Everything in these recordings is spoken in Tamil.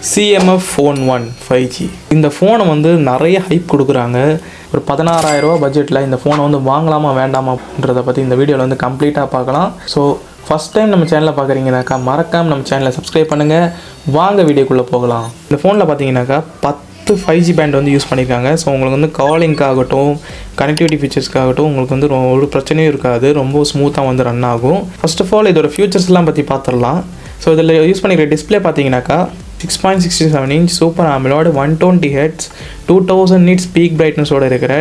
CMF Phone 1 5G. இந்த ஃபோனை வந்து நிறைய ஹைப் கொடுக்குறாங்க. ஒரு 16,000 ரூபா பட்ஜெட்டில் இந்த ஃபோனை வந்து வாங்கலாமா வேண்டாமான்றதை பற்றி இந்த வீடியோவில் வந்து கம்ப்ளீட்டாக பார்க்கலாம். ஸோ ஃபஸ்ட் டைம் நம்ம சேனலை பார்க்குறீங்கனாக்கா மறக்காமல் நம்ம சேனலை சப்ஸ்கிரைப் பண்ணுங்கள். வாங்க வீடியோக்குள்ளே போகலாம். இந்த ஃபோனில் பார்த்தீங்கன்னாக்கா 10 5G பேண்ட் வந்து யூஸ் பண்ணியிருக்காங்க. ஸோ உங்களுக்கு வந்து காலிங்காகட்டும் கனெக்டிவிட்டி ஃபீச்சர்ஸ்க்காகட்டும் உங்களுக்கு வந்து ஒரு பிரச்சனையும் இருக்காது. ரொம்ப ஸ்மூத்தாக வந்து ரன் ஆகும். ஃபர்ஸ்ட் ஆஃப் ஆல் இதோட ஃபியூச்சர்ஸ்லாம் பற்றி பார்த்துடலாம். ஸோ இதில் யூஸ் பண்ணிக்கிற டிஸ்பிளே பார்த்தீங்கன்னாக்கா 6.67 inch super AMOLED 120 Hz 2000 nits peak பிரைட்னஸோடு இருக்கிற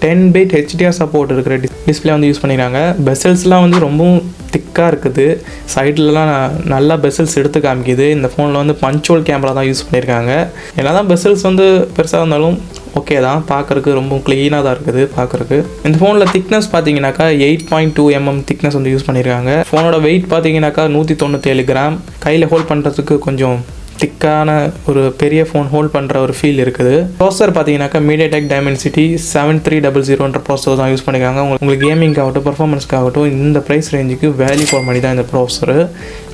10-bit HDR சப்போர்ட் இருக்கிற டிஸ்பிளே வந்து யூஸ் பண்ணிக்கிறாங்க. பெசல்ஸ்லாம் வந்து ரொம்பவும் திக்காக இருக்குது. சைட்லலாம் நல்லா பெசல்ஸ் எடுத்து காமிக்குது. இந்த ஃபோனில் வந்து பஞ்சுவல் கேமரா தான் யூஸ் பண்ணியிருக்காங்க. என்ன தான் பெசல்ஸ் வந்து பெருசாக இருந்தாலும் ஓகே தான், பார்க்குறக்கு ரொம்ப க்ளீனாக தான் இருக்குது பார்க்குறக்கு. இந்த ஃபோனில் திக்னஸ் பார்த்தீங்கன்னாக்கா 8.2 mm திக்னஸ் வந்து யூஸ் பண்ணியிருக்காங்க. ஃபோனோட வெயிட் பார்த்தீங்கன்னாக்கா 197 கிராம். கையில் ஹோல்ட் பண்ணுறதுக்கு கொஞ்சம் திக்கான ஒரு பெரிய ஃபோன் ஹோல்ட் பண்ணுற ஒரு ஃபீல் இருக்குது. ப்ராசஸர் பார்த்தீங்கன்னாக்கா MediaTek Dimensity 7300 ப்ராசஸர் தான் யூஸ் பண்ணியிருக்காங்க. உங்களுக்கு கேமிங்காகட்டும் பர்ஃபார்மன்ஸ்க்காகட்டும் இந்த ப்ரைஸ் ரேஞ்சுக்கு வேல்யூ ஃபார் மணி தான் இந்த ப்ராசஸர்.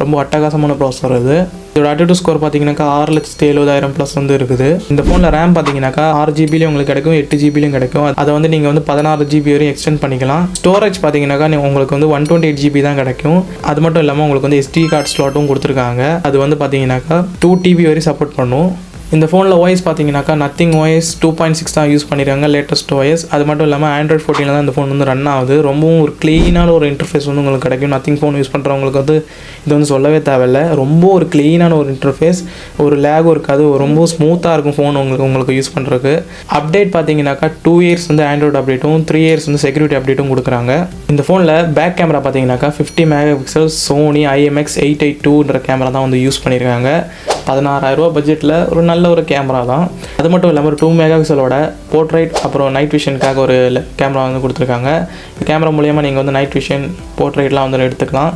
ரொம்ப அட்டகாசமான ப்ராசஸர் இது. இதோட ATTO ஸ்கோர் பார்த்தீங்கன்னாக்கா 6,70,000 ப்ளஸ் வந்து இருக்குது. இந்த ஃபோனில் ரேம் பார்த்தீங்கன்னாக்கா 6GB உங்களுக்கு கிடைக்கும், 8GB கிடைக்கும். அதை வந்து நீங்கள் வந்து 16GB வரையும் எக்ஸ்டெண்ட் பண்ணிக்கலாம். ஸ்டோரேஜ் பார்த்தீங்கன்னாக்கா உங்களுக்கு வந்து 128GB தான் கிடைக்கும். அது மட்டும் இல்லாமல் உங்களுக்கு வந்து SD கார்டு ஸ்லாட்டும் கொடுத்துருக்காங்க. அது வந்து பார்த்தீங்கன்னாக்கா 2TB வரையும் சப்போர்ட் பண்ணும். இந்த ஃபோனில் OS பார்த்தீங்கன்னாக்கா Nothing OS 2.6 தான் யூஸ் பண்ணியிருக்காங்க, லேட்டஸ்ட் OS. அது மட்டும் இல்லாமல் Android 14 தான் இந்த ஃபோன் வந்து ரன் ஆகுது. ரொம்பவும் ஒரு க்ளீனான ஒரு இன்டர்ஃபேஸ் வந்து உங்களுக்கு கிடைக்கும். Nothing ஃபோன் யூஸ் பண்ணுறவங்களுக்கு வந்து இது வந்து சொல்லவே தேவையில்லை. ரொம்ப ஒரு க்ளீனான ஒரு இன்டர்ஃபேஸ், ஒரு லேகும் இருக்காது, ரொம்ப ஸ்மூத்தாக இருக்கும் ஃபோன் உங்களுக்கு யூஸ் பண்ணுறதுக்கு. அப்டேட் பார்த்தீங்கன்னாக்கா 2 years வந்து ஆண்ட்ராய்டு அப்டேட்டும் 3 years வந்து செக்யூரிட்டி அப்டேட்டும் கொடுக்குறாங்க. இந்த ஃபோனில் பேக் கேமரா பார்த்தீங்கன்னாக்கா 50 MP சோனி IMX882ன்ற கேமரா தான் வந்து யூஸ் பண்ணியிருக்காங்க. 16,000 ரூபா பட்ஜெட்டில் ஒரு நல்ல ஒரு கேமரா தான். அது மட்டும் இல்லாமல் ஒரு 2 MP போர்ட்ரைட் அப்புறம் நைட் விஷனுக்காக ஒரு கேமரா வந்து கொடுத்துருக்காங்க. கேமரா மூலியமாக நீங்கள் வந்து நைட் விஷன் போர்ட்ரைட்லாம் வந்து எடுத்துக்கலாம்.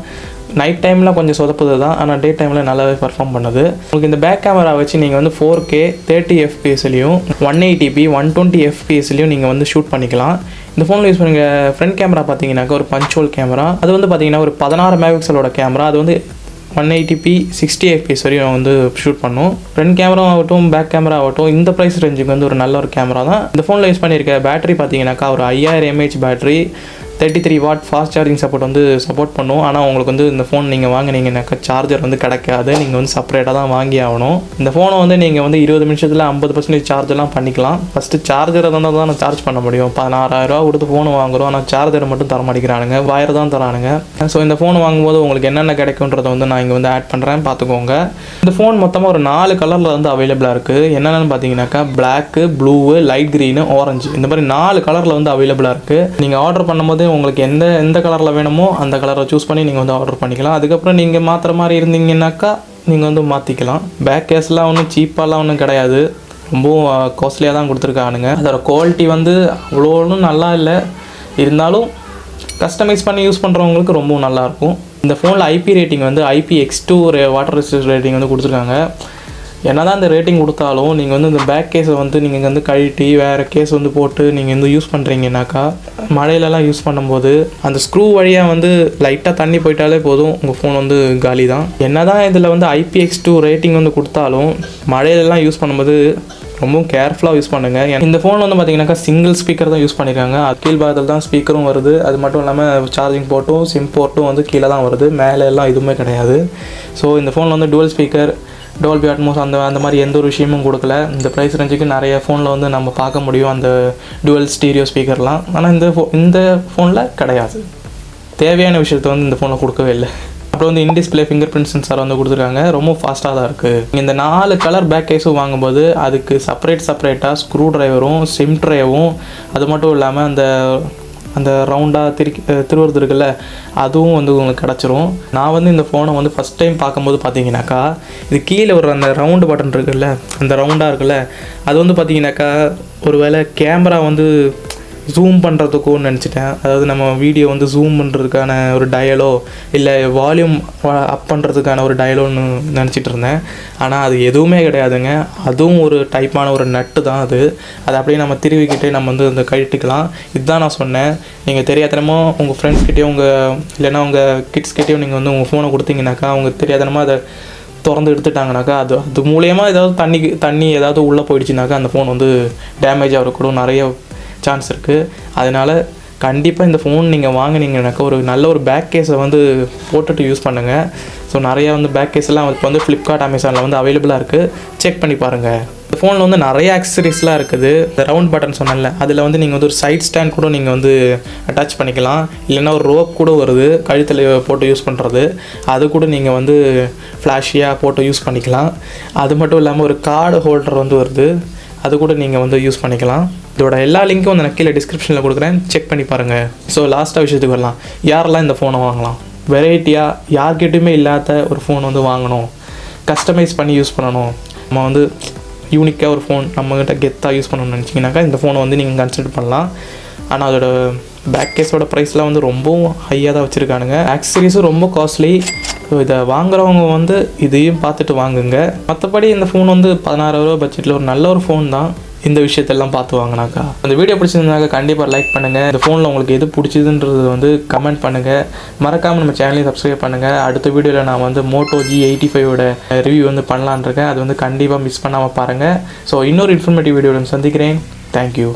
நைட் டைமில் கொஞ்சம் சொதப்புது தான், ஆனால் டே டைமில் நல்லாவே பர்ஃபார்ம் பண்ணுது. உங்களுக்கு இந்த பேக் கேமரா வச்சு நீங்கள் வந்து 4K 30 fps-லையும் 180p 120 fps-லையும் நீங்கள் வந்து ஷூட் பண்ணிக்கலாம். இந்த ஃபோனில் யூஸ் பண்ணுங்க. ஃப்ரண்ட் கேமரா பார்த்தீங்கன்னாக்கா ஒரு பஞ்சுவல் கேமரா. அது வந்து பார்த்தீங்கன்னா ஒரு 16 MP கேமரா. அது வந்து 180p 60 fps வரையும் வந்து ஷூட் பண்ணும். ஃப்ரண்ட் கேமரா ஆகட்டும் பேக் கேமரா ஆகட்டும் இந்த ப்ரைஸ் ரேஞ்சுக்கு வந்து ஒரு நல்ல ஒரு கேமரா தான். இந்த ஃபோனில் யூஸ் பண்ணியிருக்க பேட்டரி பார்த்தீங்கன்னாக்கா ஒரு 5000 mAh battery, 33 watt fast charging support வந்து சப்போர்ட் பண்ணும். ஆனால் உங்களுக்கு வந்து இந்த ஃபோன் நீங்கள் வாங்கினீங்கன்னாக்கா சார்ஜர் வந்து கிடைக்காது. நீங்கள் வந்து செப்பரேட்டாக தான் வாங்கி ஆகணும். இந்த ஃபோனை வந்து நீங்கள் வந்து 20 நிமிஷத்தில் 50% சார்ஜெலாம் பண்ணிக்கலாம். ஃபஸ்ட்டு சார்ஜரை தான் நான் சார்ஜ் பண்ண முடியும். 16,000 ரூபா கொடுத்து ஃபோன் வாங்குகிறோம், ஆனால் சார்ஜரை மட்டும் தர மாட்டேங்கிறானுங்க, வயர் தான் தரானுங்க. ஸோ இந்த ஃபோன் வாங்கும்போது உங்களுக்கு என்னென்ன கிடைக்குன்றதை வந்து நான் இங்கே வந்து ஆட் பண்ணுறேன், பார்த்துக்கோங்க. இந்த ஃபோன் மொத்தமாக ஒரு 4 கலரில் வந்து அவைலபிளாக இருக்குது. என்னென்னு பார்த்தீங்கன்னாக்கா black, blue, light green, orange, இந்த மாதிரி 4 கலரில் வந்து அவைலபிளாக இருக்குது. நீங்கள் ஆர்டர் பண்ணும்போது உங்களுக்கு எந்த கலரில் வேணுமோ அந்த கலரை சூஸ் பண்ணி நீங்கள் வந்து ஆர்டர் பண்ணிக்கலாம். அதுக்கப்புறம் நீங்கள் மாற்றுற மாதிரி இருந்தீங்கன்னாக்கா நீங்கள் வந்து மாற்றிக்கலாம். பேக் கேஸ்லாம் ஒன்றும் சீப்பாலாம் ஒன்றும் கிடையாது, ரொம்ப காஸ்ட்லியாக தான் கொடுத்துருக்கானுங்க. அதோட குவாலிட்டி வந்து அவ்வளோ ஒன்றும் நல்லா இல்லை, இருந்தாலும் கஸ்டமைஸ் பண்ணி யூஸ் பண்ணுறவங்களுக்கு ரொம்ப நல்லாயிருக்கும். இந்த ஃபோனில் IP ரேட்டிங் வந்து IPX2 ஒரு வாட்டர் ரெசிஸ்டன்ட் ரேட்டிங் வந்து கொடுத்துருக்காங்க. என்ன தான் இந்த ரேட்டிங் கொடுத்தாலும் நீங்கள் வந்து இந்த பேக் கேஸை வந்து நீங்கள் வந்து கழட்டி வேறு கேஸ் வந்து போட்டு நீங்கள் வந்து யூஸ் பண்ணுறீங்கன்னாக்கா மழையிலலாம் யூஸ் பண்ணும்போது அந்த ஸ்க்ரூ வழியாக வந்து லைட்டாக தண்ணி போயிட்டாலே போதும், உங்கள் ஃபோன் வந்து காலி தான். என்ன தான் இதில் வந்து IPX2 ரேட்டிங் வந்து கொடுத்தாலும் மழையிலலாம் யூஸ் பண்ணும்போது ரொம்பவும் கேர்ஃபுல்லாக யூஸ் பண்ணுங்கள். இந்த ஃபோன் வந்து பார்த்தீங்கன்னாக்கா சிங்கிள் ஸ்பீக்கர் தான் யூஸ் பண்ணியிருக்காங்க. அது கீழ்பாகத்தில் தான் ஸ்பீக்கரும் வருது. அது மட்டும் இல்லாமல் சார்ஜிங் போர்ட்டும் சிம் போர்ட்டும் வந்து கீழே தான் வருது, மேலே எல்லாம் எதுவுமே கிடையாது. ஸோ இந்த ஃபோனில் வந்து டுவல் ஸ்பீக்கர், Dolby Atmos அந்த மாதிரி எந்த ஒரு விஷயமும் கொடுக்கல. இந்த ப்ரைஸ் ரேஞ்சுக்கு நிறைய ஃபோனில் வந்து நம்ம பார்க்க முடியும் அந்த டுவல் ஸ்டீரியோ ஸ்பீக்கர்லாம், ஆனால் இந்த ஃபோனில் கிடையாது. தேவையான விஷயத்த வந்து இந்த ஃபோனில் கொடுக்கவே இல்லை. அப்புறம் வந்து இன்டிஸ்பிளே ஃபிங்கர் பிரிண்ட் சென்சார் வந்து கொடுத்துருக்காங்க, ரொம்ப ஃபாஸ்ட்டாக தான் இருக்குது. இந்த 4 கலர் பேக் கேஸும் வாங்கும்போது அதுக்கு செப்பரேட்டாக ஸ்க்ரூ ட்ரைவரும் சிம் ட்ரைவும், அது மட்டும் இல்லாமல் அந்த ரவுண்டாக திருவுறது இருக்குல்ல அதுவும் வந்து உங்களுக்கு கிடச்சிரும். நான் வந்து இந்த ஃபோனை வந்து ஃபஸ்ட் டைம் பார்க்கும்போது பார்த்தீங்கன்னாக்கா இது கீழே ஒரு அந்த ரவுண்டு பட்டன் இருக்குல்ல, அந்த ரவுண்டாக இருக்குல்ல, அது வந்து பார்த்தீங்கன்னாக்கா ஒரு வேளை கேமரா வந்து ஜூம் பண்ணுறதுக்கும் நினச்சிட்டேன். அதாவது நம்ம வீடியோ வந்து ஜூம் பண்ணுறதுக்கான ஒரு டயலோ இல்லை வால்யூம் அப் பண்ணுறதுக்கான ஒரு டயலோன்னு நினச்சிட்டு இருந்தேன். ஆனால் அது எதுவுமே கிடையாதுங்க. அதுவும் ஒரு டைப்பான ஒரு நட்டு தான் அது. அதை அப்படியே நம்ம திருவிக்கிட்டே நம்ம வந்து அந்த கழட்டிக்கலாம். இதுதான் நான் சொன்னேன். நீங்கள் தெரியாதனமோ உங்கள் ஃப்ரெண்ட்ஸ்கிட்டேயும் இல்லைன்னா உங்கள் கிட்ஸ்கிட்டேயும் நீங்கள் வந்து உங்கள் ஃபோனை கொடுத்தீங்கன்னாக்கா அவங்க தெரியாதனமாக அதை திறந்து எடுத்துட்டாங்கனாக்கா அது மூலயமா ஏதாவது தண்ணி ஏதாவது உள்ளே போயிடுச்சுனாக்கா அந்த ஃபோன் வந்து டேமேஜ் ஆகிறக்கூட நிறைய சான்ஸ் இருக்குது. அதனால் கண்டிப்பாக இந்த ஃபோன் நீங்கள் வாங்கினீங்கனாக்கா ஒரு நல்ல ஒரு பேக் கேஸை வந்து போட்டுட்டு யூஸ் பண்ணுங்கள். ஸோ நிறையா வந்து பேக் கேஸ்லாம் இப்போ வந்து ஃப்ளிப்கார்ட், அமேசானில் வந்து அவைலபிளாக இருக்குது. செக் பண்ணி பாருங்கள். இந்த ஃபோனில் வந்து நிறைய ஆக்சசரிஸ்லாம் இருக்குது. இந்த ரவுண்ட் பட்டன் சொன்னேன்ல, அதில் வந்து நீங்கள் வந்து ஒரு சைட் ஸ்டாண்ட் கூட நீங்கள் வந்து அட்டாச் பண்ணிக்கலாம். இல்லைன்னா ஒரு ரோப் கூட வருது கழுத்தில் போட்டு யூஸ் பண்ணுறது, அது கூட நீங்கள் வந்து ஃப்ளாஷியாக போட்டு யூஸ் பண்ணிக்கலாம். அது மட்டும் இல்லாமல் ஒரு கார்டு ஹோல்டர் வந்து வருது, அது கூட நீங்கள் வந்து யூஸ் பண்ணிக்கலாம். இதோட எல்லா லிங்க்கும் வந்து நான் கீழே டிஸ்கிரிப்ஷனில் கொடுக்குறேன், செக் பண்ணி பாருங்கள். ஸோ லாஸ்ட்டாக விஷயத்துக்கு வரலாம். யாரெல்லாம் இந்த ஃபோனை வாங்கலாம்? வெரைட்டியாக யார்கிட்டையுமே இல்லாத ஒரு ஃபோன் வந்து வாங்கணும், கஸ்டமைஸ் பண்ணி யூஸ் பண்ணணும், நம்ம வந்து யூனிக்காக ஒரு ஃபோன் நம்மகிட்ட கெத்தாக யூஸ் பண்ணணும்னு நினச்சிங்கனாக்கா இந்த ஃபோனை வந்து நீங்கள் கன்சிடர் பண்ணலாம். ஆனால் அதோட பேக் கேஸோட ப்ரைஸ்லாம் வந்து ரொம்பவும் ஹையாக தான் வச்சுருக்கானுங்க. ஆக்சசரிஸும் ரொம்ப காஸ்ட்லி. ஸோ இதை வாங்குறவங்க வந்து இதையும் பார்த்துட்டு வாங்குங்க. மற்றபடி இந்த ஃபோன் வந்து 16,000 ரூபா பட்ஜெட்டில் ஒரு நல்ல ஒரு ஃபோன் தான். இந்த விஷயத்தெல்லாம் பார்த்து வாங்கினாக்கா. அந்த வீடியோ பிடிச்சிருந்தாக்க கண்டிப்பாக லைக் பண்ணுங்கள். இந்த ஃபோனில் உங்களுக்கு எது பிடிச்சதுன்றது வந்து கமெண்ட் பண்ணுங்கள். மறக்காமல் நம்ம சேனலையும் சப்ஸ்கிரைப் பண்ணுங்கள். அடுத்த வீடியோவில் நான் வந்து Moto G85 ரிவ்யூ வந்து பண்ணலான் இருக்கேன். அது வந்து கண்டிப்பாக மிஸ் பண்ணாமல் பாருங்கள். ஸோ இன்னொரு இன்ஃபர்மேட்டிவ் வீடியோவில் சந்திக்கிறேன். தேங்க்யூ.